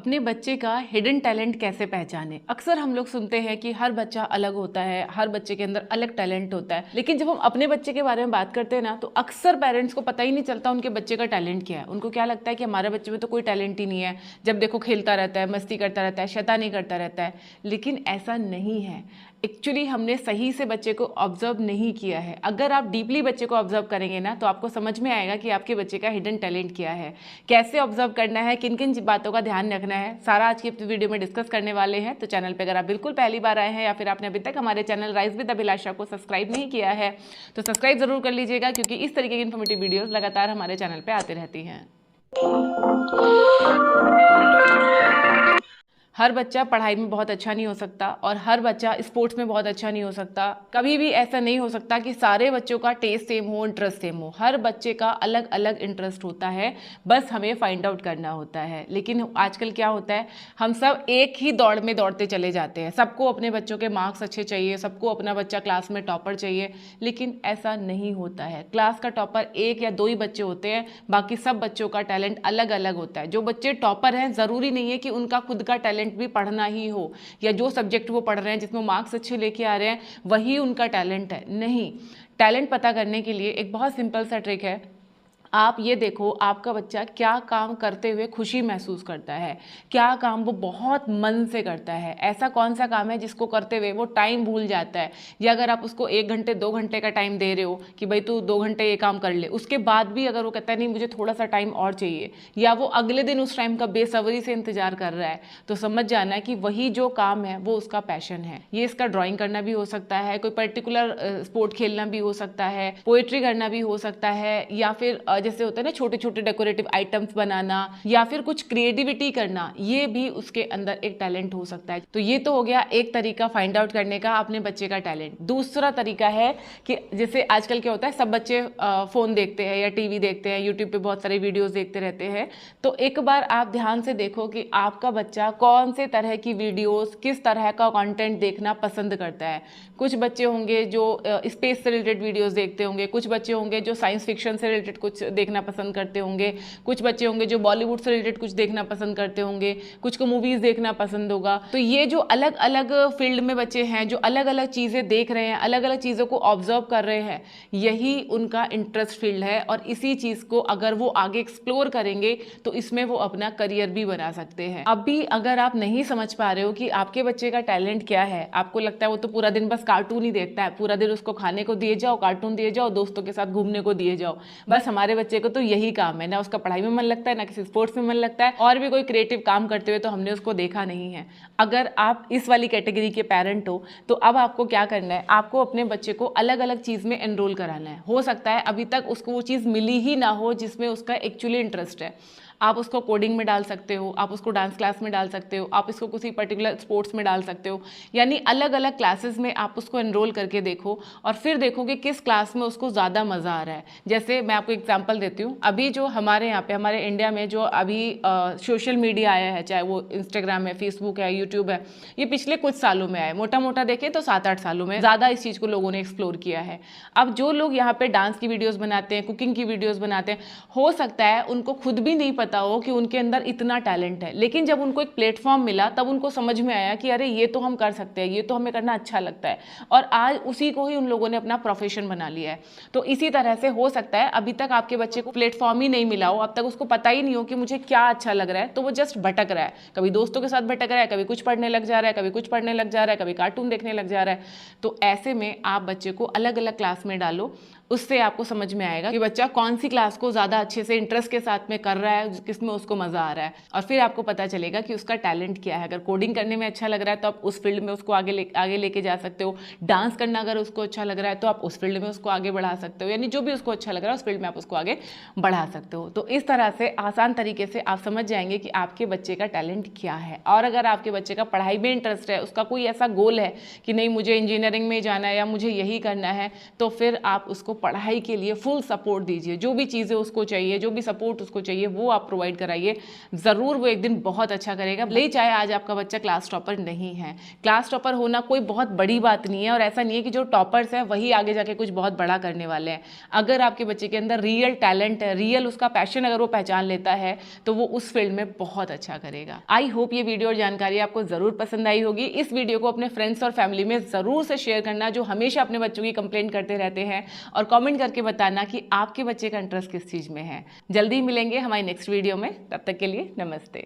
अपने बच्चे का हिडन टैलेंट कैसे पहचाने। अक्सर हम लोग सुनते हैं कि हर बच्चा अलग होता है, हर बच्चे के अंदर अलग टैलेंट होता है, लेकिन जब हम अपने बच्चे के बारे में बात करते हैं ना, तो अक्सर पेरेंट्स को पता ही नहीं चलता उनके बच्चे का टैलेंट क्या है। उनको क्या लगता है कि हमारे बच्चे में तो कोई टैलेंट ही नहीं है, जब देखो खेलता रहता है, मस्ती करता रहता है, शैतानी करता रहता है। लेकिन ऐसा नहीं है। एक्चुअली हमने सही से बच्चे को ऑब्जर्व नहीं किया है। अगर आप डीपली बच्चे को ऑब्जर्व करेंगे ना, तो आपको समझ में आएगा कि आपके बच्चे का हिडन टैलेंट क्या है, कैसे ऑब्जर्व करना है, किन किन बातों का ध्यान रखना है, सारा आज की वीडियो में डिस्कस करने वाले हैं। तो चैनल पे अगर आप बिल्कुल पहली बार आए हैं या फिर आपने अभी तक हमारे चैनल राइज विद अभिलाषा को सब्सक्राइब नहीं किया है, तो सब्सक्राइब जरूर कर लीजिएगा, क्योंकि इस तरीके की इन्फॉर्मेटिव वीडियोस लगातार हमारे चैनल पे आती रहती हैं। हर बच्चा पढ़ाई में बहुत अच्छा नहीं हो सकता और हर बच्चा स्पोर्ट्स में बहुत अच्छा नहीं हो सकता। कभी भी ऐसा नहीं हो सकता कि सारे बच्चों का टेस्ट सेम हो, इंटरेस्ट सेम हो। हर बच्चे का अलग अलग इंटरेस्ट होता है, बस हमें फाइंड आउट करना होता है। लेकिन आजकल क्या होता है, हम सब एक ही दौड़ में दौड़ते चले जाते हैं। सबको अपने बच्चों के मार्क्स अच्छे चाहिए, सबको अपना बच्चा क्लास में टॉपर चाहिए, लेकिन ऐसा नहीं होता है। क्लास का टॉपर एक या दो ही बच्चे होते हैं, बाकी सब बच्चों का टैलेंट अलग अलग होता है। जो बच्चे टॉपर हैं, ज़रूरी नहीं है कि उनका खुद का टैलेंट भी पढ़ना ही हो, या जो सब्जेक्ट वो पढ़ रहे हैं जिसमें मार्क्स अच्छे लेके आ रहे हैं वही उनका टैलेंट है। नहीं, टैलेंट पता करने के लिए एक बहुत सिंपल सा ट्रिक है। आप ये देखो, आपका बच्चा क्या काम करते हुए खुशी महसूस करता है, क्या काम वो बहुत मन से करता है। ऐसा कौन सा काम है जिसको करते हुए वो टाइम भूल जाता है, या अगर आप उसको 1 घंटे 2 घंटे का टाइम दे रहे हो कि भाई तू 2 घंटे ये काम कर ले, उसके बाद भी अगर वो कहता है नहीं मुझे थोड़ा सा टाइम और चाहिए, या वो अगले दिन उस टाइम का बेसब्री से इंतजार कर रहा है, तो समझ जाना है कि वही जो काम है वो उसका पैशन है। ये इसका ड्राइंग करना भी हो सकता है, कोई पर्टिकुलर स्पोर्ट खेलना भी हो सकता है, पोएट्री करना भी हो सकता है, या फिर जैसे होता है ना छोटे छोटे डेकोरेटिव आइटम्स बनाना, या फिर कुछ क्रिएटिविटी करना, ये भी उसके अंदर एक टैलेंट हो सकता है। तो ये तो हो गया एक तरीका फाइंड आउट करने का अपने बच्चे का टैलेंट। दूसरा तरीका है कि जैसे आजकल क्या होता है, सब बच्चे फोन देखते हैं या टीवी देखते हैं, यूट्यूब पे बहुत सारे वीडियोस देखते रहते हैं। तो एक बार आप ध्यान से देखो कि आपका बच्चा कौन से तरह की वीडियोस, किस तरह का कंटेंट देखना पसंद करता है। कुछ बच्चे होंगे जो स्पेस से रिलेटेड वीडियोस देखते होंगे, कुछ बच्चे होंगे जो साइंस फिक्शन से रिलेटेड कुछ देखना पसंद करते होंगे, कुछ बच्चे होंगे जो बॉलीवुड से रिलेटेड कुछ देखना पसंद करते होंगे, कुछ को मूवीज देखना पसंद होगा। तो ये जो अलग अलग फील्ड में बच्चे हैं, जो अलग अलग चीज़ें देख रहे हैं, अलग अलग चीज़ों को ऑब्जर्व कर रहे हैं, यही उनका इंटरेस्ट फील्ड है। और इसी चीज़ को अगर वो आगे एक्सप्लोर करेंगे तो इसमें वो अपना करियर भी बना सकते हैं। अभी अगर आप नहीं समझ पा रहे हो कि आपके बच्चे का टैलेंट क्या है, आपको लगता है वो तो पूरा दिन बस कार्टून ही देखता है, पूरा दिन उसको खाने को दिए जाओ, कार्टून दिए जाओ, दोस्तों के साथ घूमने को दिए जाओ, बस हमारे बच्चे को तो यही काम है, ना उसका पढ़ाई में मन लगता है, ना किसी स्पोर्ट्स में मन लगता है, और भी कोई क्रिएटिव काम करते हुए तो हमने उसको देखा नहीं है। अगर आप इस वाली कैटेगरी के पेरेंट हो, तो अब आपको क्या करना है, आपको अपने बच्चे को अलग अलग चीज़ में एनरोल कराना है। हो सकता है अभी तक उसको वो चीज़ मिली ही ना हो जिसमें उसका एक्चुअली इंटरेस्ट है। आप उसको कोडिंग में डाल सकते हो, आप उसको डांस क्लास में डाल सकते हो, आप इसको किसी पर्टिकुलर स्पोर्ट्स में डाल सकते हो, यानी अलग अलग क्लासेस में आप उसको एनरोल करके देखो, और फिर देखो कि किस क्लास में उसको ज़्यादा मज़ा आ रहा है। जैसे मैं आपको एग्जांपल देती हूँ, अभी जो हमारे यहाँ पे, हमारे इंडिया में जो अभी सोशल मीडिया आया है, चाहे वो इंस्टाग्राम है, फेसबुक है, यूट्यूब है, ये पिछले कुछ सालों में आया। मोटा मोटा देखें तो 7-8 सालों में ज़्यादा इस चीज़ को लोगों ने एक्सप्लोर किया है। अब जो लोग यहाँ पे डांस की वीडियोज़ बनाते हैं, कुकिंग की वीडियोज़ बनाते हैं, हो सकता है उनको खुद भी नहीं पता हो कि उनके अंदर इतना टैलेंट है, लेकिन जब उनको एक प्लेटफॉर्म मिला तब उनको समझ में आया कि अरे ये तो हम कर सकते हैं, ये तो हमें करना अच्छा लगता है, और आज उसी को ही उन लोगों ने अपना प्रोफेशन बना लिया है। तो इसी तरह से हो सकता है अभी तक आपके बच्चे को प्लेटफॉर्म ही नहीं मिला हो, अब तक उसको पता ही नहीं हो कि मुझे क्या अच्छा लग रहा है, तो वो जस्ट भटक रहा है, कभी दोस्तों के साथ भटक रहा है, कभी कुछ पढ़ने लग जा रहा है, कभी कुछ पढ़ने लग जा रहा है, कभी कार्टून देखने लग जा रहा है। तो ऐसे में आप बच्चे को अलग अलग क्लास में डालो, उससे आपको समझ में आएगा कि बच्चा कौन सी क्लास को ज़्यादा अच्छे से इंटरेस्ट के साथ में कर रहा है, किसमें उसको मज़ा आ रहा है, और फिर आपको पता चलेगा कि उसका टैलेंट क्या है। अगर कोडिंग करने में अच्छा लग रहा है तो आप उस फील्ड में उसको आगे लेके जा सकते हो। डांस करना अगर उसको अच्छा लग रहा है तो आप उस फील्ड में उसको आगे बढ़ा सकते हो, यानी जो भी उसको अच्छा लग रहा है उस फील्ड में आप उसको आगे बढ़ा सकते हो। तो इस तरह से आसान तरीके से आप समझ जाएंगे कि आपके बच्चे का टैलेंट क्या है। और अगर आपके बच्चे का पढ़ाई में इंटरेस्ट है, उसका कोई ऐसा गोल है कि नहीं मुझे इंजीनियरिंग में जाना है या मुझे यही करना है, तो फिर आप उसको पढ़ाई के लिए फुल सपोर्ट दीजिए, जो भी चीज़ें उसको चाहिए, जो भी सपोर्ट उसको चाहिए वो आप प्रोवाइड कराइए। ज़रूर वो एक दिन बहुत अच्छा करेगा। भले ही चाहे आज आपका बच्चा क्लास टॉपर नहीं है, क्लास टॉपर होना कोई बहुत बड़ी बात नहीं है, और ऐसा नहीं है कि जो टॉपर्स हैं वही आगे जाके कुछ बहुत बड़ा करने वाले हैं। अगर आपके बच्चे के अंदर रियल टैलेंट है, रियल उसका पैशन अगर वो पहचान लेता है, तो वो उस फील्ड में बहुत अच्छा करेगा। आई होप ये वीडियो और जानकारी आपको ज़रूर पसंद आई होगी। इस वीडियो को अपने फ्रेंड्स और फैमिली में ज़रूर से शेयर करना जो हमेशा अपने बच्चों की कंप्लेंट करते रहते हैं, और कमेंट करके बताना कि आपके बच्चे का इंटरेस्ट किस चीज़ में है। जल्दी मिलेंगे हमारी नेक्स्ट वीडियो में, तब तक के लिए नमस्ते।